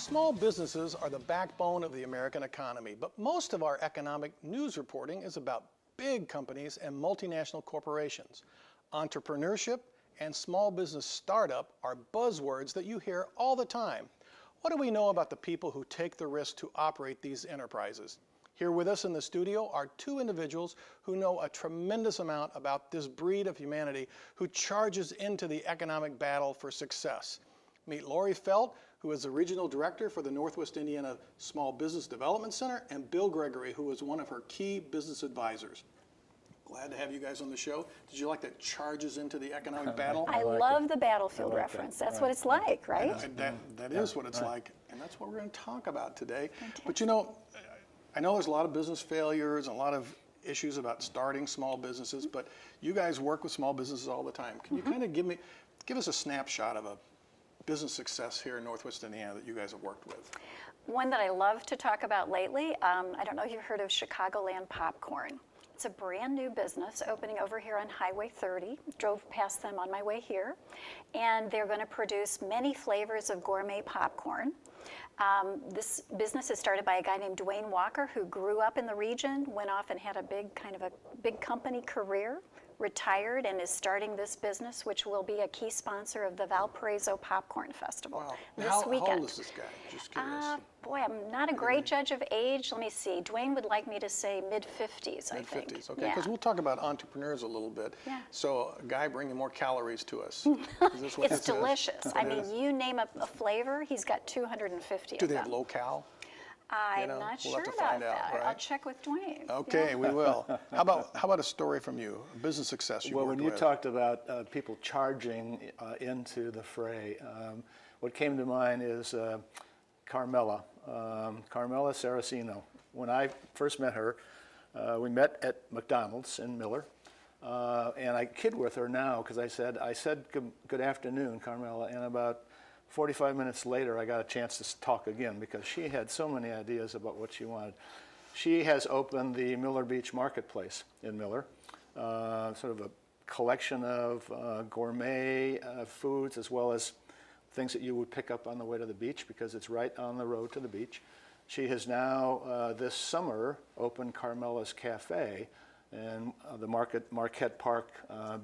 Small businesses are the backbone of the American economy, but most of our economic news reporting is about big companies and multinational corporations. Entrepreneurship and small business startup are buzzwords that you hear all the time. What do we know about the people who take the risk to operate these enterprises? Here with us in the studio are two individuals who know a tremendous amount about this breed of humanity who charges into the economic battle for success. Meet Lorri Feldt, who is the Regional Director for the Northwest Indiana Small Business Development Center, and Bill Gregory, who is one of her key business advisors. Glad to have you guys on the show. Did you like that charges into the economic battle? I love the battlefield reference. That's what it's like, right? That is what it's like, and that's what we're going to talk about today. Fantastic. But you know, I know there's a lot of business failures and a lot of issues about starting small businesses, but you guys work with small businesses all the time. Can you kind of give us a snapshot of a business success here in Northwest Indiana that you guys have worked with? One that I love to talk about lately, I don't know if you've heard of Chicagoland Popcorn. It's a brand new business opening over here on Highway 30. Drove past them on my way here. And they're going to produce many flavors of gourmet popcorn. This business is started by a guy named Dwayne Walker, who grew up in the region, went off and had a big company career, retired, and is starting this business, which will be a key sponsor of the Valparaiso Popcorn Festival this weekend. How old is this guy? Just curious. Boy, I'm not a great judge of age. Let me see. Dwayne would like me to say mid-50s, I think. Mid-50s, okay. Because we'll talk about entrepreneurs a little bit. Yeah. So a guy bringing more calories to us. Is this what it's delicious. I mean, you name a flavor, he's got 250 of them. Do they have low-cal? I'm not sure about that. Right? I'll check with Dwayne. Okay, we will. How about a story from you, a business success you worked with? Well, when you talked about people charging into the fray, what came to mind is Carmela Saraceno. When I first met her, we met at McDonald's in Miller, and I kid with her now because I said good afternoon, Carmela, and about 45 minutes later, I got a chance to talk again because she had so many ideas about what she wanted. She has opened the Miller Beach Marketplace in Miller, sort of a collection of gourmet foods as well as things that you would pick up on the way to the beach because it's right on the road to the beach. She has now, this summer, opened Carmela's Cafe in the Marquette Park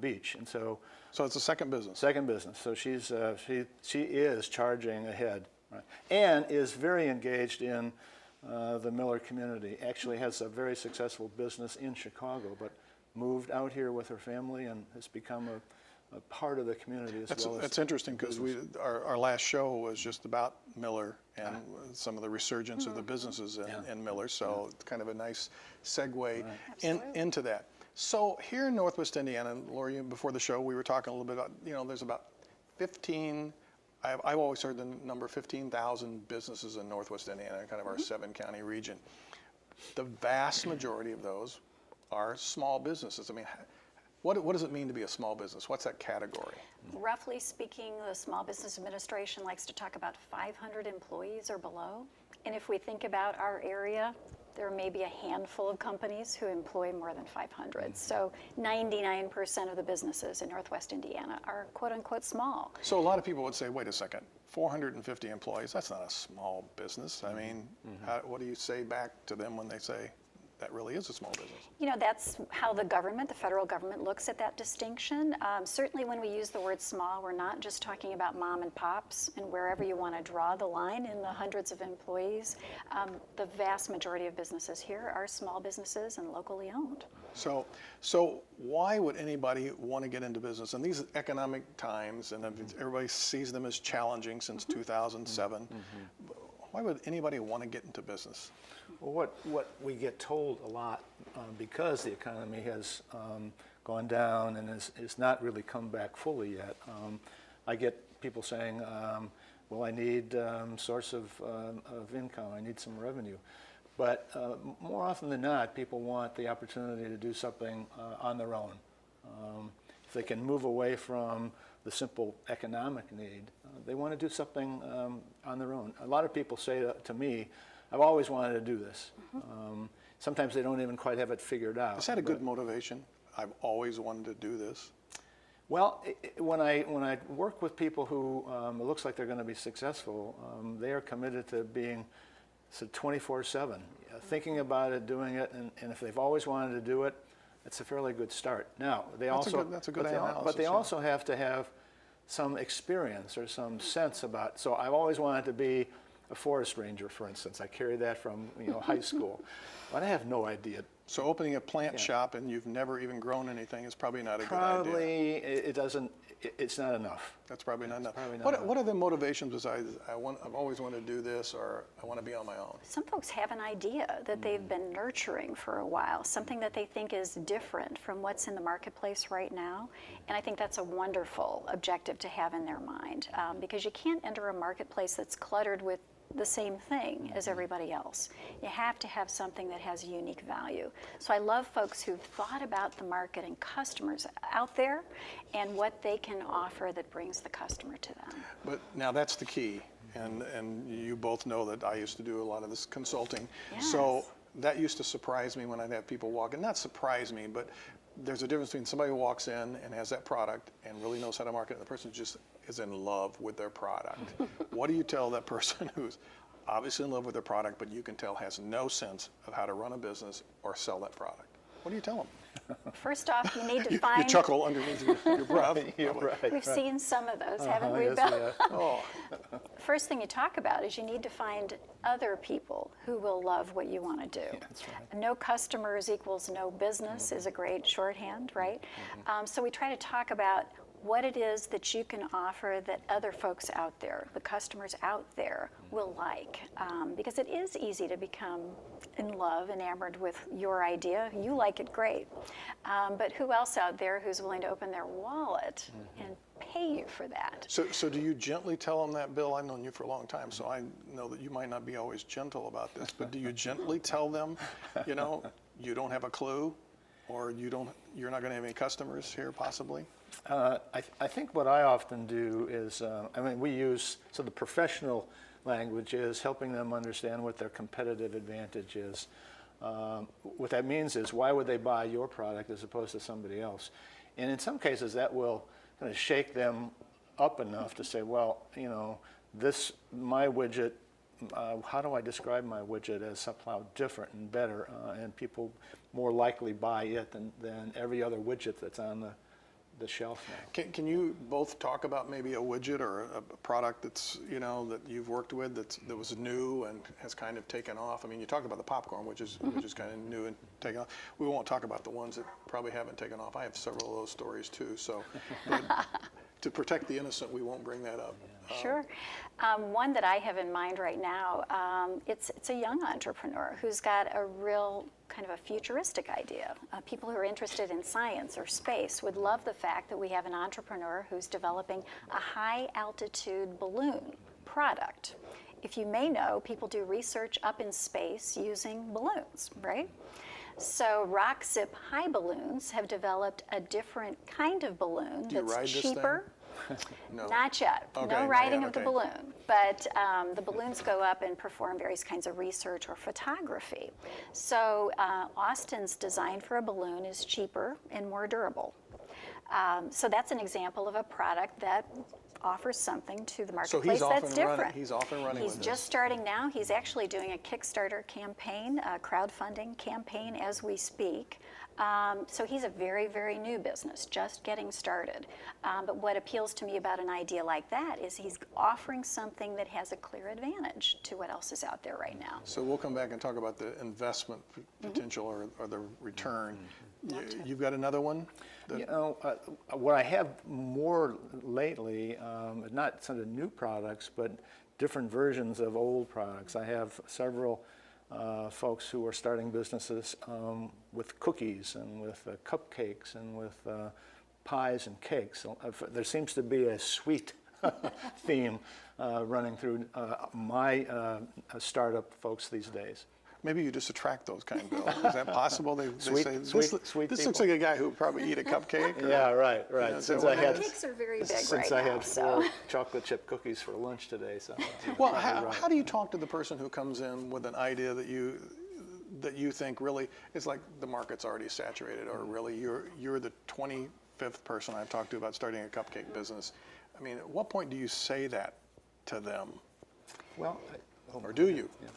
Beach, and so it's a second business. Second business. So she is charging ahead, right? And is very engaged in the Miller community. Actually, has a very successful business in Chicago, but moved out here with her family and has become a part of the community as well. That's interesting because our last show was just about Miller and some of the resurgence of the businesses in Miller. So it's kind of a nice segue into that. So here in Northwest Indiana, Lorri, before the show, we were talking a little bit about, there's about 15, I've always heard the number 15,000 businesses in Northwest Indiana, kind of our 7-county region. The vast majority of those are small businesses. I mean, what does it mean to be a small business? What's that category? Roughly speaking, the Small Business Administration likes to talk about 500 employees or below. And if we think about our area, there may be a handful of companies who employ more than 500. So 99% of the businesses in Northwest Indiana are quote unquote small. So a lot of people would say, wait a second, 450 employees, that's not a small business. I mean, what do you say back to them when they say, that really is a small business? That's how the federal government looks at that distinction. Certainly when we use the word small, we're not just talking about mom and pops and wherever you want to draw the line in the hundreds of employees. The vast majority of businesses here are small businesses and locally owned. So why would anybody want to get into business? In these economic times, and everybody sees them as challenging since 2007, why would anybody want to get into business? Well, what we get told a lot, because the economy has gone down and is not really come back fully yet, I get people saying, well, I need source of income, I need some revenue. But more often than not, people want the opportunity to do something on their own. If they can move away from the simple economic need, they want to do something on their own. A lot of people say to me, I've always wanted to do this. Sometimes they don't even quite have it figured out. Is that a good motivation? I've always wanted to do this. Well, when I work with people who it looks like they're going to be successful, they are committed to being 24/7, thinking about it, doing it, and if they've always wanted to do it, it's a fairly good start. Now, That's a good analysis. But they also have to have some experience or some sense about. So I've always wanted to be a forest ranger, for instance. I carried that from high school, but I have no idea. So opening a plant shop and you've never even grown anything is probably not a good idea. Probably it doesn't. It's not enough. That's probably not enough. Probably not What are the motivations besides I've always wanted to do this, or I want to be on my own? Some folks have an idea that they've been nurturing for a while, something that they think is different from what's in the marketplace right now. And I think that's a wonderful objective to have in their mind, because you can't enter a marketplace that's cluttered with the same thing as everybody else. You have to have something that has unique value. So I love folks who've thought about the market and customers out there and what they can offer that brings the customer to them. But now that's the key, and you both know that I used to do a lot of this consulting. Yes. So that used to surprise me when I'd have people walk in. Not surprise me, but there's a difference between somebody who walks in and has that product and really knows how to market, and the person just is in love with their product. What do you tell that person who's obviously in love with their product, but you can tell has no sense of how to run a business or sell that product? What do you tell them? First off, you need to You find. chuckle underneath your breath. Yeah, right. We've seen some of those, haven't we, Yes, Bill? we have. Oh, First thing you talk about is you need to find other people who will love what you want to do. That's right. No customers equals no business is a great shorthand, right? So we try to talk about what it is that you can offer that other folks out there, the customers out there, will like. Because it is easy to become in love, enamored with your idea. You like it, great. But who else out there who's willing to open their wallet and pay you for that? so do you gently tell them that, Bill? I've known you for a long time, so I know that you might not be always gentle about this, but do you gently tell them, you don't have a clue, or you're not going to have any customers here, possibly? I think what I often do is, we use, so the professional language is helping them understand what their competitive advantage is. What that means is, why would they buy your product as opposed to somebody else? And in some cases, that will kind of shake them up enough to say, well, my widget, how do I describe my widget as somehow different and better, and people more likely buy it than every other widget that's on the shelf now. Can you both talk about maybe a widget or a product that's that you've worked with that was new and has kind of taken off? I mean, you talked about the popcorn, which is kind of new and taken off. We won't talk about the ones that probably haven't taken off. I have several of those stories too. So to protect the innocent, we won't bring that up. Sure. One that I have in mind right now, it's a young entrepreneur who's got a real kind of a futuristic idea. People who are interested in science or space would love the fact that we have an entrepreneur who's developing a high altitude balloon product. If you may know, people do research up in space using balloons, right? So Rockzip high balloons have developed a different kind of balloon Do you ride that's this cheaper. thing? No. Not yet. Okay, No not riding yet, of the okay. balloon. But the balloons go up and perform various kinds of research or photography. So Austin's design for a balloon is cheaper and more durable. So that's an example of a product that offers something to the So marketplace that's he's different. off and running He's with just this. starting now. He's actually doing a Kickstarter campaign, a crowdfunding campaign as we speak. So he's a very, very new business, just getting started. But what appeals to me about an idea like that is he's offering something that has a clear advantage to what else is out there right now. So we'll come back and talk about the investment potential or the return. You've got another one? What I have more lately, not sort of new products, but different versions of old products. I have several folks who are starting businesses with cookies and with cupcakes and with pies and cakes. There seems to be a sweet theme running through my startup folks these days. Maybe you just attract those kind, Bill. Is that possible? They Sweet- say, sweet this looks people." like a guy who would probably eat a cupcake. Or, Yeah, right. is that Since what I it had is? Cakes are very big since right I now. had So. 4 chocolate chip cookies for lunch today, so. Well, you're how, right. how do you talk to the person who comes in with an idea that you think really is like the market's already saturated, or really you're the fifth person I've talked to about starting a cupcake business. I mean, at what point do you say that to them? Well, Or do you? Yeah.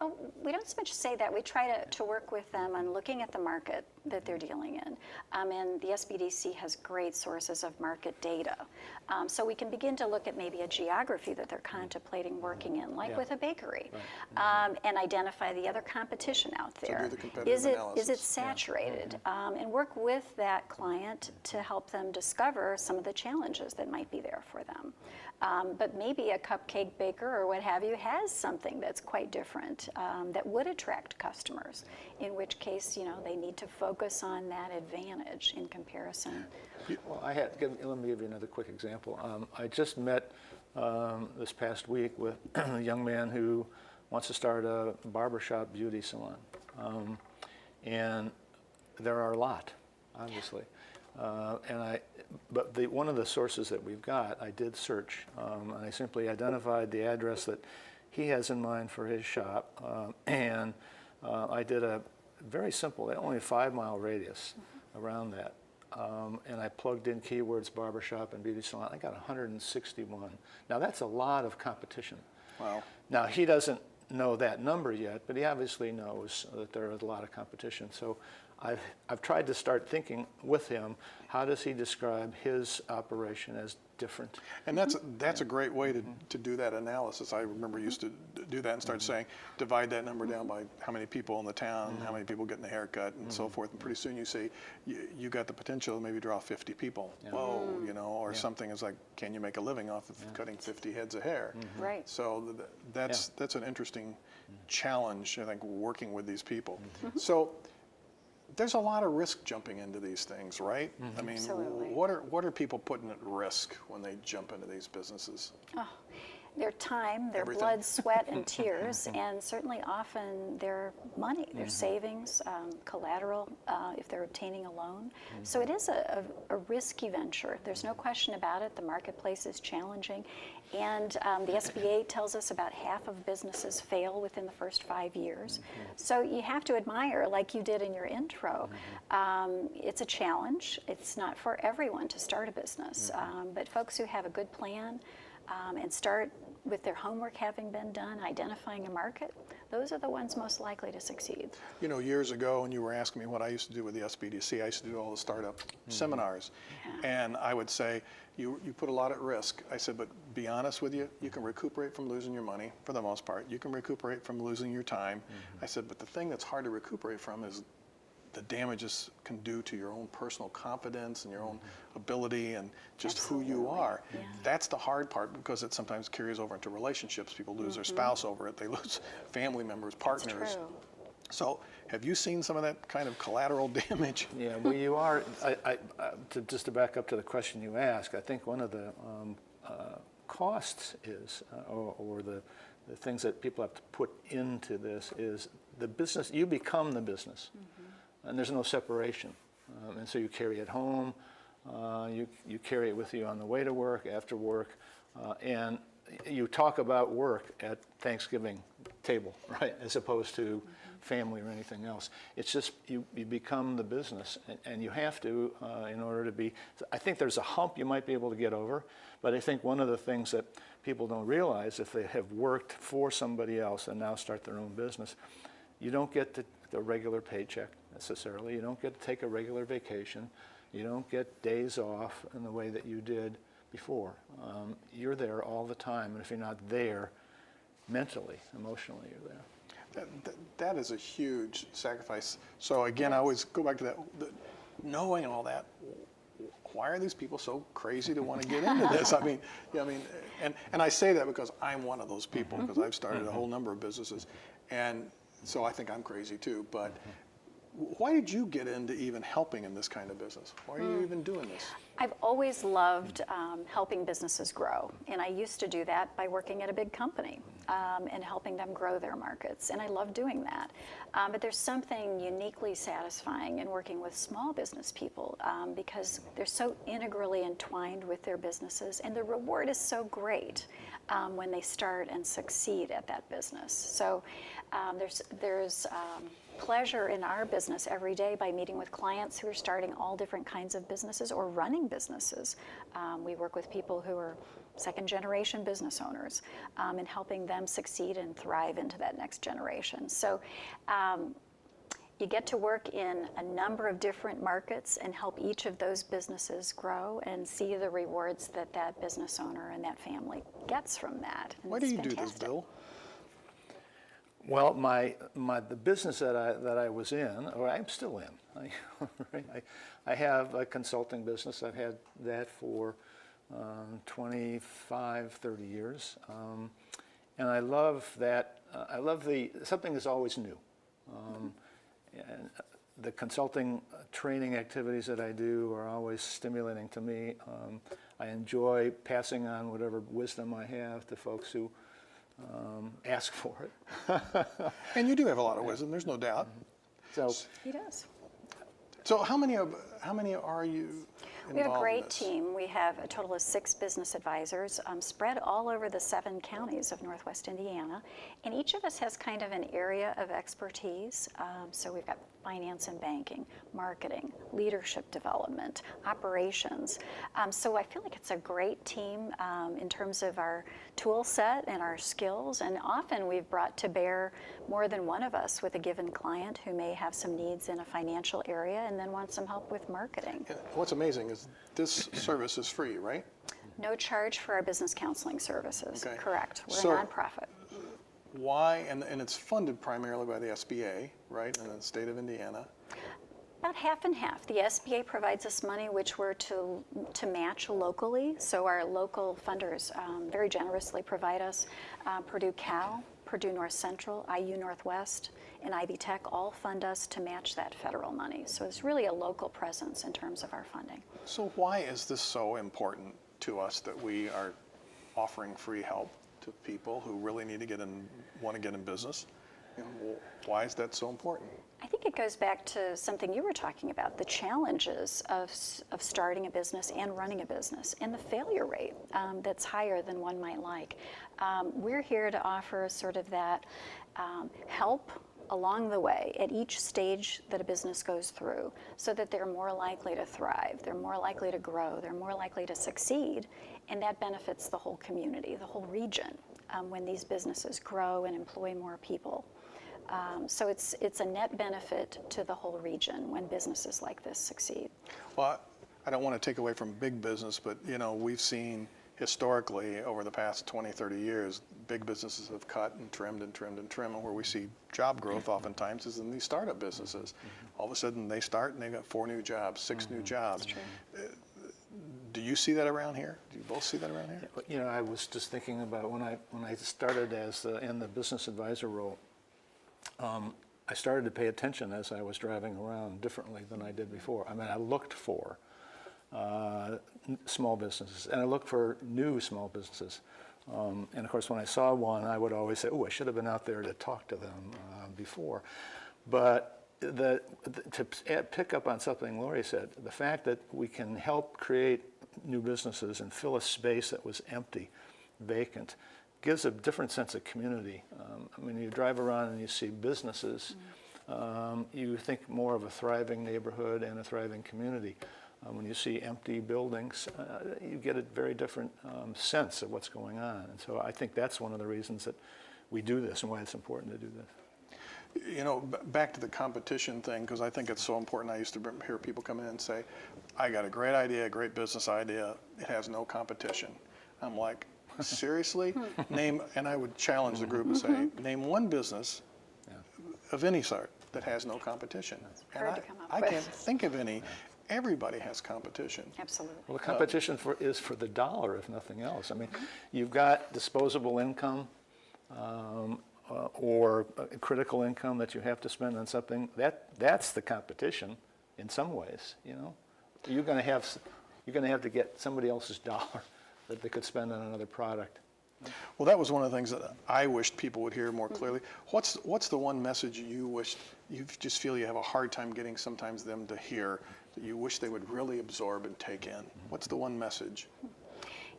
Oh, we don't so much say that. We try to work with them on looking at the market that they're dealing in. And the SBDC has great sources of market data. So we can begin to look at maybe a geography that they're contemplating working in, like Yeah. with a bakery, Right. and identify the other competition out do there. the competitive Is it analysis. saturated? And work with that client to help them discover some of the challenges that might be there for them. But maybe a cupcake baker or what have you has something that's quite different that would attract customers, in which case, they need to focus on that advantage in comparison. Well, let me give you another quick example. I just met this past week with a young man who wants to start a barbershop beauty salon. And there are a lot, obviously. But one of the sources that we've got, I did search, and I simply identified the address that he has in mind for his shop, and I did a very simple, only a 5-mile radius around that, and I plugged in keywords barbershop and beauty salon. I got 161. Now that's a lot of competition. Wow. Now he doesn't know that number yet, but he obviously knows that there is a lot of competition. So I've tried to start thinking with him, how does he describe his operation as different? And that's a great way to do that analysis. I remember used to do that and start saying, divide that number down by how many people in the town, how many people getting a haircut, and so forth. And pretty soon you see, you got the potential to maybe draw 50 people. Yeah. Whoa, or Yeah. something is like, can you make a living off of cutting 50 heads of hair? Right. So that's an interesting challenge, I think, working with these people. So there's a lot of risk jumping into these things, right? I mean, Absolutely. what are people putting at risk when they jump into these businesses? Their time, their Everything. blood, sweat, and tears, and certainly often their money, their savings, collateral, if they're obtaining a loan. So it is a risky venture. There's no question about it. The marketplace is challenging. And the SBA tells us about half of businesses fail within the first 5 years. So you have to admire, like you did in your intro, it's a challenge. It's not for everyone to start a business, but folks who have a good plan and start with their homework having been done, identifying a market, those are the ones most likely to succeed. Years ago, when you were asking me what I used to do with the SBDC, I used to do all the startup seminars. And I would say, you put a lot at risk. I said, but be honest with you, you can recuperate from losing your money, for the most part. You can recuperate from losing your time. I said, but the thing that's hard to recuperate from is the damages can do to your own personal confidence and your own ability and just who you Absolutely. are. Yeah. That's the hard part, because it sometimes carries over into relationships. People lose their spouse over it. They lose family members, partners. That's true. So have you seen some of that kind of collateral damage? Yeah, well, you are, just to back up to the question you asked, I think one of the costs is, or the things that people have to put into this is the business, you become the business, and there's no separation. And so you carry it home, you carry it with you on the way to work, after work, and you talk about work at Thanksgiving table, right, as opposed to family or anything else. It's just you become the business, and you have to in order to be. I think there's a hump you might be able to get over, but I think one of the things that people don't realize, if they have worked for somebody else and now start their own business, you don't get the regular paycheck necessarily. You don't get to take a regular vacation. You don't get days off in the way that you did before. You're there all the time, and if you're not there mentally, emotionally, you're there. That is a huge sacrifice. So again, I always go back to that, knowing all that, why are these people so crazy to want to get into this? And I say that because I'm one of those people, because I've started a whole number of businesses. And so I think I'm crazy too, but why did you get into even helping in this kind of business? Why are you even doing this? I've always loved helping businesses grow, and I used to do that by working at a big company and helping them grow their markets, and I love doing that. But there's something uniquely satisfying in working with small business people because they're so integrally entwined with their businesses, and the reward is so great. when they start and succeed at that business. So there's pleasure in our business every day by meeting with clients who are starting all different kinds of businesses or running businesses. We work with people who are second-generation business owners and helping them succeed and thrive into that next generation. So you get to work in a number of different markets and help each of those businesses grow and see the rewards that that business owner and that family gets from that. And Why do it's you do this, fantastic. Bill? Well, the business that I was in, or I'm still in, I have a consulting business. I've had that for 25, 30 years. And I love that, something is always new. And the consulting training activities that I do are always stimulating to me. I enjoy passing on whatever wisdom I have to folks who ask for it. And you do have a lot of wisdom, there's no doubt. So He does. So how many are you involved We have a in great this? team. We have a total of 6 business advisors spread all over the 7 counties of Northwest Indiana. And each of us has kind of an area of expertise. So we've got finance and banking, marketing, leadership development, operations. So I feel like it's a great team in terms of our tool set and our skills. And often we've brought to bear more than one of us with a given client who may have some needs in a financial area and then want some help with marketing. And what's amazing is this service is free, right? No charge for our business counseling services. Okay. Correct. We're So- a nonprofit. Why, and it's funded primarily by the SBA, right, in the state of Indiana. About half and half. The SBA provides us money which we're to match locally. So our local funders very generously provide us. Purdue Cal, Purdue North Central, IU Northwest, and Ivy Tech all fund us to match that federal money. So it's really a local presence in terms of our funding. So why is this so important to us that we are offering free help to people who really need to want to get in business? And why is that so important? I think it goes back to something you were talking about, the challenges of starting a business and running a business, and the failure rate that's higher than one might like. We're here to offer sort of that help along the way at each stage that a business goes through so that they're more likely to thrive, they're more likely to grow, they're more likely to succeed, and that benefits the whole community, the whole region when these businesses grow and employ more people. So it's a net benefit to the whole region when businesses like this succeed. Well, I don't want to take away from big business, but we've seen historically over the past 20, 30 years, big businesses have cut and trimmed and trimmed and trimmed, and where we see job growth oftentimes is in these startup businesses. All of a sudden they start and they've got 4 new jobs, 6 new jobs. Do you see that around here? Do you both see that around here? I was just thinking about when I started in the business advisor role. I started to pay attention as I was driving around differently than I did before. I mean, I looked for small businesses, and I looked for new small businesses. And of course, when I saw one, I would always say, "Oh, I should have been out there to talk to them before." But to pick up on something Lorri said, the fact that we can help create new businesses and fill a space that was empty, vacant, gives a different sense of community. I mean, you drive around and you see businesses, you think more of a thriving neighborhood and a thriving community. When you see empty buildings, you get a very different sense of what's going on. And so I think that's one of the reasons that we do this and why it's important to do this. Back to the competition thing, because I think it's so important. I used to hear people come in and say, I got a great idea, a great business idea. It has no competition. I'm like, seriously? And I would challenge the group and say, name one business of any sort that has no competition. And hard to come up I with. can't think of any. Everybody has competition. Absolutely. Well, the competition is for the dollar, if nothing else. I mean, you've got disposable income or critical income that you have to spend on something. That's the competition in some ways. You're going to have to get somebody else's dollar that they could spend on another product. Well, that was one of the things that I wished people would hear more clearly. What's the one message you wish, you just feel you have a hard time getting sometimes them to hear, that you wish they would really absorb and take in? What's the one message?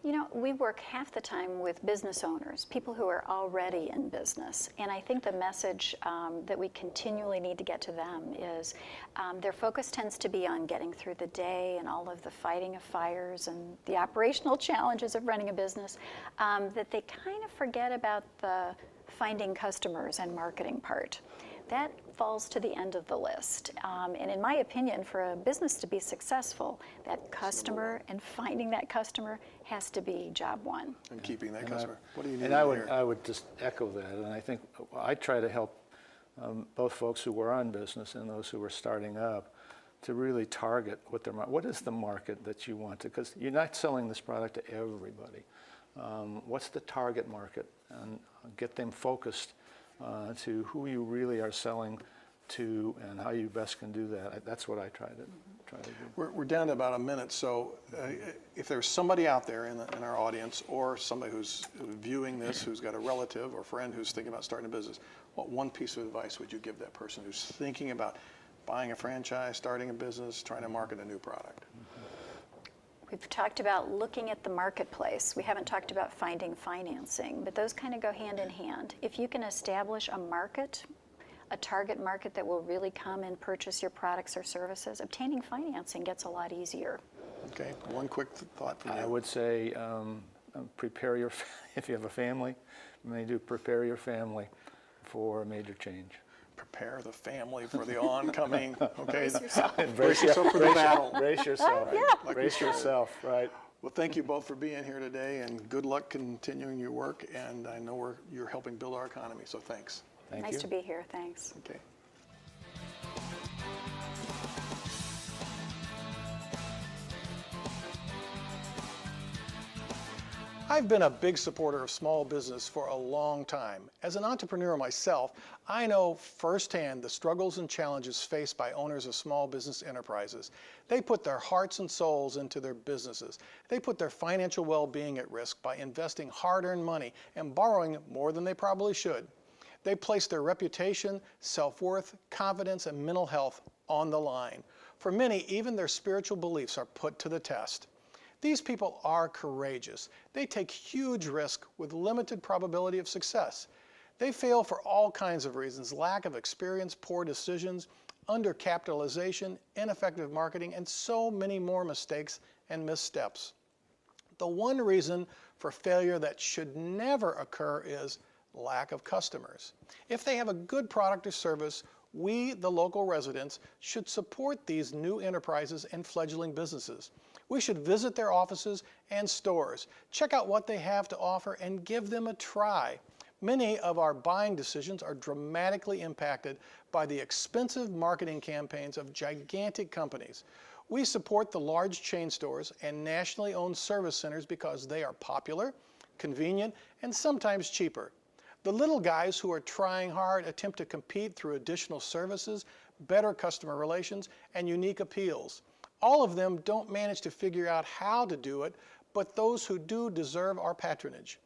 You know, we work half the time with business owners, people who are already in business. And I think the message that we continually need to get to them is their focus tends to be on getting through the day and all of the fighting of fires and the operational challenges of running a business, that they kind of forget about the finding customers and marketing part. That falls to the end of the list. And in my opinion, for a business to be successful, that customer and finding that customer has to be job one. And keeping that customer. What do you need And I would just echo that. And I think I try to help both folks who were on business and those who were starting up to really target what is the market that you want to, because you're not selling this product to everybody. What's the target market? And get them focused to who you really are selling to and how you best can do that. That's what I try to do. We're down to about a minute, so if there's somebody out there in our audience or somebody who's viewing this who's got a relative or friend who's thinking about starting a business, what one piece of advice would you give that person who's thinking about buying a franchise, starting a business, trying to market a new product? We've talked about looking at the marketplace. We haven't talked about finding financing, but those kind of go hand in hand. If you can establish a market, a target market that will really come and purchase your products or services, obtaining financing gets a lot easier. Okay, one quick thought from you. I would say prepare if you have a family, prepare your family for a major change. Prepare the family for the oncoming, okay? Brace yourself. Brace yourself for the battle. Brace yourself. Yeah. Like Brace yourself, right. Well, thank you both for being here today, and good luck continuing your work, and I know you're helping build our economy, so thanks. Thank Nice you. to be here, thanks. Okay. I've been a big supporter of small business for a long time. As an entrepreneur myself, I know firsthand the struggles and challenges faced by owners of small business enterprises. They put their hearts and souls into their businesses. They put their financial well-being at risk by investing hard-earned money and borrowing more than they probably should. They place their reputation, self-worth, confidence, and mental health on the line. For many, even their spiritual beliefs are put to the test. These people are courageous. They take huge risk with limited probability of success. They fail for all kinds of reasons: lack of experience, poor decisions, undercapitalization, ineffective marketing, and so many more mistakes and missteps. The one reason for failure that should never occur is lack of customers. If they have a good product or service, we, the local residents, should support these new enterprises and fledgling businesses. We should visit their offices and stores, check out what they have to offer, and give them a try. Many of our buying decisions are dramatically impacted by the expensive marketing campaigns of gigantic companies. We support the large chain stores and nationally owned service centers because they are popular, convenient, and sometimes cheaper. The little guys who are trying hard attempt to compete through additional services, better customer relations, and unique appeals. All of them don't manage to figure out how to do it, but those who do deserve our patronage.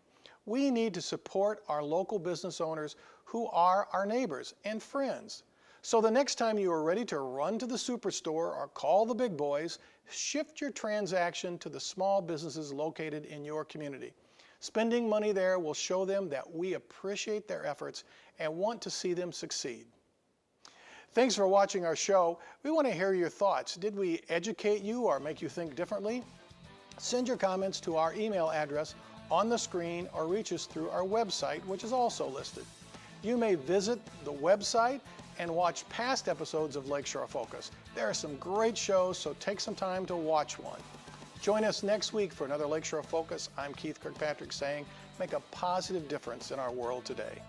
We need to support our local business owners who are our neighbors and friends. So the next time you are ready to run to the superstore or call the big boys, shift your transaction to the small businesses located in your community. Spending money there will show them that we appreciate their efforts and want to see them succeed. Thanks for watching our show. We want to hear your thoughts. Did we educate you or make you think differently? Send your comments to our email address on the screen or reach us through our website, which is also listed. You may visit the website and watch past episodes of Lakeshore Focus. There are some great shows, so take some time to watch one. Join us next week for another Lakeshore Focus. I'm Keith Kirkpatrick saying, make a positive difference in our world today.